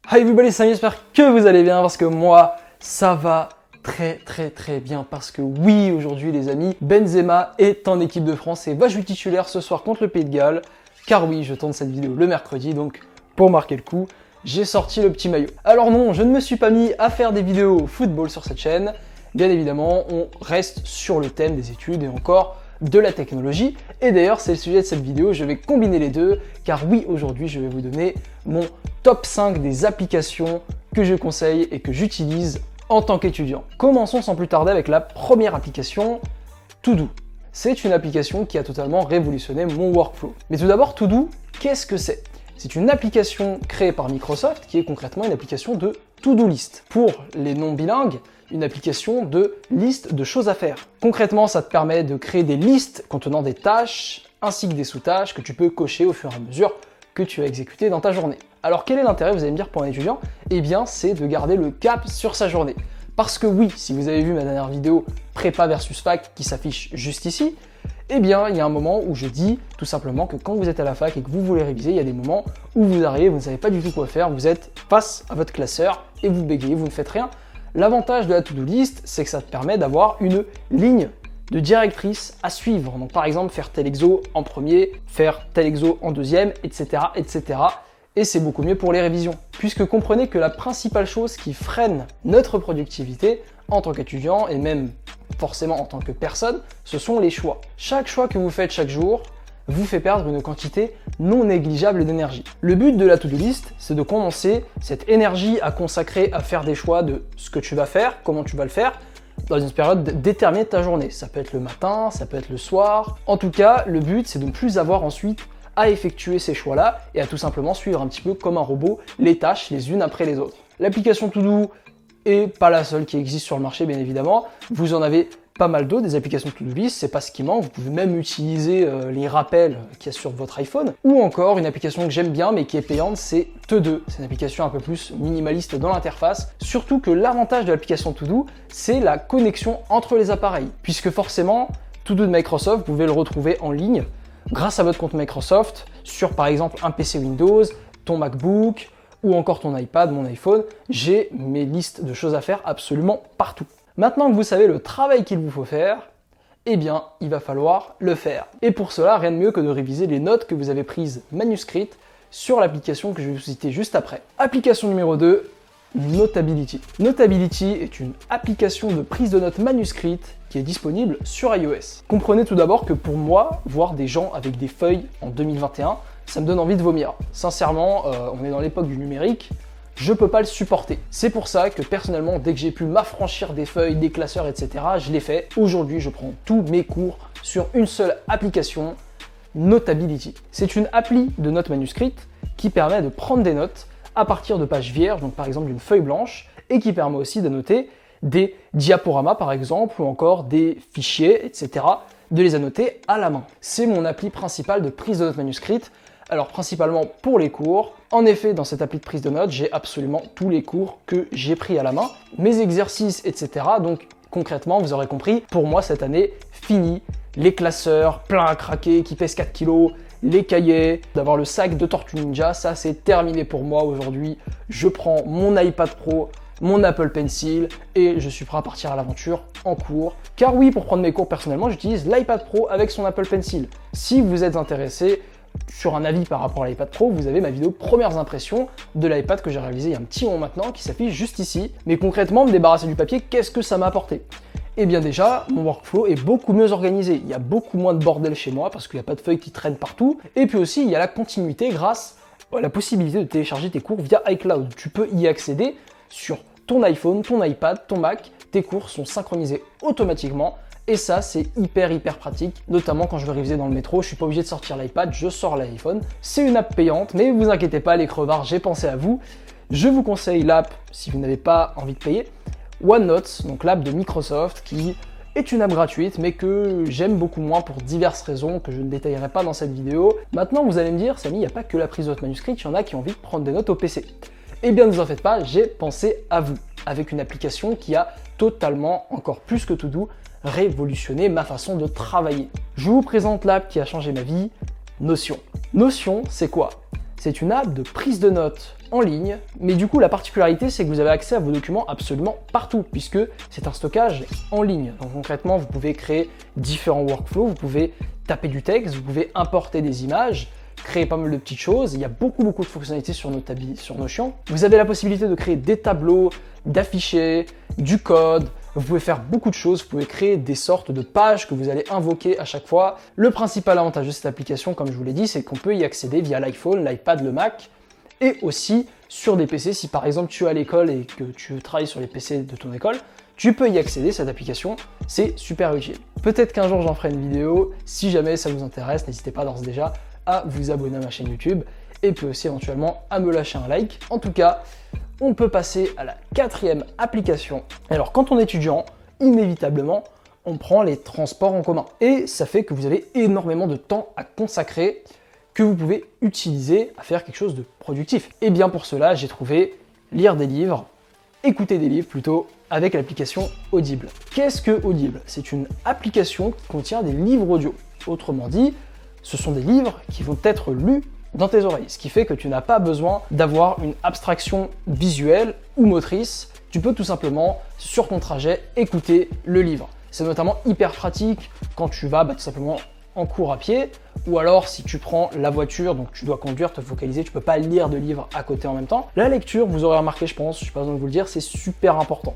Hi everybody, Samy, j'espère que vous allez bien parce que moi, ça va très bien parce que oui, aujourd'hui les amis, Benzema est en équipe de France et va jouer titulaire ce soir contre le Pays de Galles. Car oui, je tourne cette vidéo le mercredi, donc pour marquer le coup, j'ai sorti le petit maillot. Alors non, je ne me suis pas mis à faire des vidéos football sur cette chaîne. Bien évidemment, on reste sur le thème des études et encore de la technologie. Et d'ailleurs, c'est le sujet de cette vidéo, je vais combiner les deux, car oui, aujourd'hui, je vais vous donner mon top 5 des applications que je conseille et que j'utilise en tant qu'étudiant. Commençons sans plus tarder avec la première application, To-Do. C'est une application qui a totalement révolutionné mon workflow. Mais tout d'abord, To-Do, qu'est-ce que c'est ? C'est une application créée par Microsoft qui est concrètement une application de to-do list. Pour les non-bilingues, une application de liste de choses à faire. Concrètement, ça te permet de créer des listes contenant des tâches ainsi que des sous-tâches que tu peux cocher au fur et à mesure que tu vas exécuter dans ta journée. Alors quel est l'intérêt, vous allez me dire, pour un étudiant ? Eh bien, c'est de garder le cap sur sa journée. Parce que oui, si vous avez vu ma dernière vidéo prépa versus fac qui s'affiche juste ici, eh bien, il y a un moment où je dis tout simplement que quand vous êtes à la fac et que vous voulez réviser, il y a des moments où vous arrivez, vous ne savez pas du tout quoi faire, vous êtes face à votre classeur et vous bégayez, vous ne faites rien. L'avantage de la to-do list, c'est que ça te permet d'avoir une ligne de directrice à suivre. Donc par exemple, faire tel exo en premier, faire tel exo en deuxième, etc. Et c'est beaucoup mieux pour les révisions. Puisque comprenez que la principale chose qui freine notre productivité en tant qu'étudiant et même forcément en tant que personne, ce sont les choix. Chaque choix que vous faites chaque jour vous fait perdre une quantité non négligeable d'énergie. Le but de la to-do list, c'est de condenser cette énergie à consacrer à faire des choix de ce que tu vas faire, comment tu vas le faire, dans une période déterminée de ta journée. Ça peut être le matin, ça peut être le soir. En tout cas, le but, c'est de ne plus avoir ensuite à effectuer ces choix-là et à tout simplement suivre un petit peu comme un robot les tâches les unes après les autres. L'application To-Do est pas la seule qui existe sur le marché, bien évidemment. Vous en avez pas mal d'autres, des applications To-Do List, c'est pas ce qui manque. Vous pouvez même utiliser les rappels qu'il y a sur votre iPhone. Ou encore une application que j'aime bien mais qui est payante, c'est To-Do. C'est une application un peu plus minimaliste dans l'interface. Surtout que l'avantage de l'application To-Do, c'est la connexion entre les appareils. Puisque forcément, To-Do de Microsoft, vous pouvez le retrouver en ligne grâce à votre compte Microsoft sur par exemple un PC Windows, ton MacBook ou encore ton iPad, mon iPhone. J'ai mes listes de choses à faire absolument partout. Maintenant que vous savez le travail qu'il vous faut faire, eh bien, il va falloir le faire. Et pour cela, rien de mieux que de réviser les notes que vous avez prises manuscrites sur l'application que je vais vous citer juste après. Application numéro 2, Notability. Notability est une application de prise de notes manuscrites qui est disponible sur iOS. Comprenez tout d'abord que pour moi, voir des gens avec des feuilles en 2021, ça me donne envie de vomir. Sincèrement, on est dans l'époque du numérique, je peux pas le supporter. C'est pour ça que personnellement, dès que j'ai pu m'affranchir des feuilles, des classeurs, etc., je l'ai fait. Aujourd'hui, je prends tous mes cours sur une seule application, Notability. C'est une appli de notes manuscrites qui permet de prendre des notes à partir de pages vierges, donc par exemple d'une feuille blanche, et qui permet aussi d'annoter des diaporamas par exemple, ou encore des fichiers, etc., de les annoter à la main. C'est mon appli principale de prise de notes manuscrites. Alors principalement pour les cours. En effet, dans cette appli de prise de notes, j'ai absolument tous les cours que j'ai pris à la main, mes exercices, etc. Donc concrètement, vous aurez compris, pour moi cette année, fini, les classeurs plein à craquer qui pèsent 4 kilos, les cahiers, d'avoir le sac de Tortue Ninja, ça c'est terminé pour moi aujourd'hui. Je prends mon iPad Pro, mon Apple Pencil et je suis prêt à partir à l'aventure en cours. Car oui, pour prendre mes cours personnellement, j'utilise l'iPad Pro avec son Apple Pencil. Si vous êtes intéressé sur un avis par rapport à l'iPad Pro, vous avez ma vidéo premières impressions de l'iPad que j'ai réalisé il y a un petit moment maintenant qui s'affiche juste ici. Mais concrètement, me débarrasser du papier, qu'est-ce que ça m'a apporté ? Eh bien déjà, mon workflow est beaucoup mieux organisé. Il y a beaucoup moins de bordel chez moi parce qu'il n'y a pas de feuilles qui traînent partout. Et puis aussi, il y a la continuité grâce à la possibilité de télécharger tes cours via iCloud. Tu peux y accéder sur ton iPhone, ton iPad, ton Mac. Tes cours sont synchronisés automatiquement. Et ça, c'est hyper pratique, notamment quand je veux réviser dans le métro, je suis pas obligé de sortir l'iPad, je sors l'iPhone. C'est une app payante, mais vous inquiétez pas, les crevards, j'ai pensé à vous. Je vous conseille l'app, si vous n'avez pas envie de payer, OneNote, donc l'app de Microsoft, qui est une app gratuite, mais que j'aime beaucoup moins pour diverses raisons que je ne détaillerai pas dans cette vidéo. Maintenant, vous allez me dire, Samy, il n'y a pas que la prise de notes manuscrite, il y en a qui ont envie de prendre des notes au PC. Eh bien, ne vous en faites pas, j'ai pensé à vous, avec une application qui a totalement, encore plus que To-Do, révolutionner ma façon de travailler. Je vous présente l'app qui a changé ma vie, Notion. Notion, c'est quoi ? C'est une app de prise de notes en ligne, mais du coup la particularité c'est que vous avez accès à vos documents absolument partout puisque c'est un stockage en ligne. Donc concrètement vous pouvez créer différents workflows, vous pouvez taper du texte, vous pouvez importer des images, créer pas mal de petites choses. Il y a beaucoup de fonctionnalités sur Notion. Vous avez la possibilité de créer des tableaux, d'afficher, du code. Vous pouvez faire beaucoup de choses, vous pouvez créer des sortes de pages que vous allez invoquer à chaque fois. Le principal avantage de cette application, comme je vous l'ai dit, c'est qu'on peut y accéder via l'iPhone, l'iPad, le Mac, et aussi sur des PC. Si par exemple tu es à l'école et que tu travailles sur les PC de ton école, tu peux y accéder, cette application, c'est super utile. Peut-être qu'un jour j'en ferai une vidéo, si jamais ça vous intéresse, n'hésitez pas d'ores et déjà à vous abonner à ma chaîne YouTube et puis aussi éventuellement à me lâcher un like. En tout cas, on peut passer à la 4e application. Alors quand on est étudiant, inévitablement, on prend les transports en commun. Et ça fait que vous avez énormément de temps à consacrer que vous pouvez utiliser à faire quelque chose de productif. Et bien pour cela, j'ai trouvé lire des livres, écouter des livres plutôt, avec l'application Audible. Qu'est-ce que Audible? C'est une application qui contient des livres audio. Autrement dit, ce sont des livres qui vont être lus dans tes oreilles, ce qui fait que tu n'as pas besoin d'avoir une abstraction visuelle ou motrice. Tu peux tout simplement, sur ton trajet, écouter le livre. C'est notamment hyper pratique quand tu vas tout simplement en cours à pied, ou alors si tu prends la voiture, donc tu dois conduire, te focaliser, tu peux pas lire de livres à côté en même temps. La lecture, vous aurez remarqué, je pense, je n'ai pas besoin de vous le dire, c'est super important.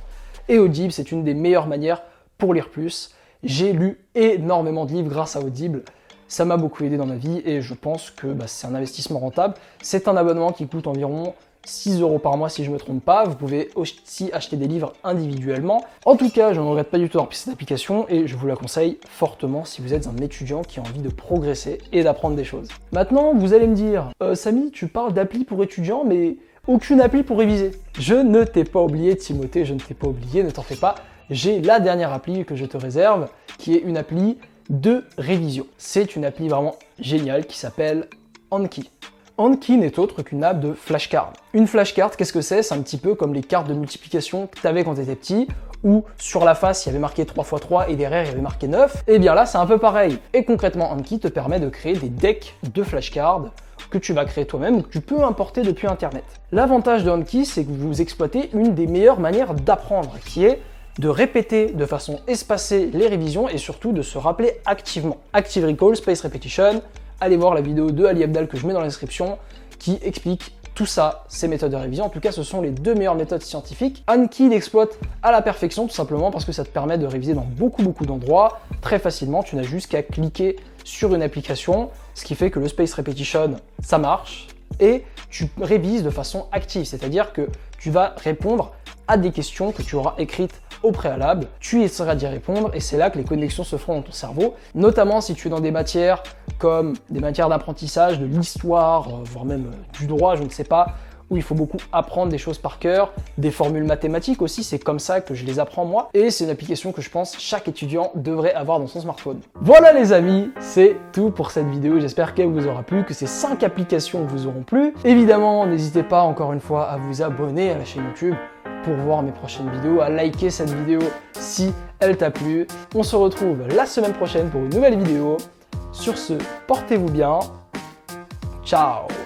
Et Audible, c'est une des meilleures manières pour lire plus. J'ai lu énormément de livres grâce à Audible. Ça m'a beaucoup aidé dans ma vie et je pense que c'est un investissement rentable. C'est un abonnement qui coûte environ 6 € par mois si je ne me trompe pas. Vous pouvez aussi acheter des livres individuellement. En tout cas, je ne regrette pas du tout d'avoir pris cette application et je vous la conseille fortement si vous êtes un étudiant qui a envie de progresser et d'apprendre des choses. Maintenant, vous allez me dire, Samy, tu parles d'appli pour étudiants, mais aucune appli pour réviser. Je ne t'ai pas oublié, Timothée, je ne t'ai pas oublié, ne t'en fais pas. J'ai la dernière appli que je te réserve, qui est une appli de révision. C'est une appli vraiment géniale qui s'appelle Anki. Anki n'est autre qu'une app de flashcard. Une flashcard, qu'est-ce que c'est? C'est un petit peu comme les cartes de multiplication que tu avais quand tu étais petit, où sur la face, il y avait marqué 3x3 et derrière, il y avait marqué 9. Et bien là, c'est un peu pareil. Et concrètement, Anki te permet de créer des decks de flashcards que tu vas créer toi-même ou que tu peux importer depuis Internet. L'avantage de Anki, c'est que vous exploitez une des meilleures manières d'apprendre, qui est de répéter de façon espacée les révisions et surtout de se rappeler activement. Active Recall, Space Repetition, allez voir la vidéo de Ali Abdal que je mets dans la description qui explique tout ça, ces méthodes de révision. En tout cas, ce sont les 2 meilleures méthodes scientifiques. Anki l'exploite à la perfection tout simplement parce que ça te permet de réviser dans beaucoup d'endroits très facilement. Tu n'as juste qu'à cliquer sur une application, ce qui fait que le Space Repetition, ça marche et tu révises de façon active, c'est-à-dire que tu vas répondre à des questions que tu auras écrites au préalable, tu essaieras d'y répondre et c'est là que les connexions se feront dans ton cerveau, notamment si tu es dans des matières comme des matières d'apprentissage, de l'histoire, voire même du droit, je ne sais pas, où il faut beaucoup apprendre des choses par cœur, des formules mathématiques aussi, c'est comme ça que je les apprends moi, et c'est une application que je pense chaque étudiant devrait avoir dans son smartphone. Voilà les amis, c'est tout pour cette vidéo, j'espère qu'elle vous aura plu, que ces 5 applications vous auront plu. Évidemment, n'hésitez pas encore une fois à vous abonner à la chaîne YouTube pour voir mes prochaines vidéos, à liker cette vidéo si elle t'a plu. On se retrouve la semaine prochaine pour une nouvelle vidéo. Sur ce, portez-vous bien. Ciao!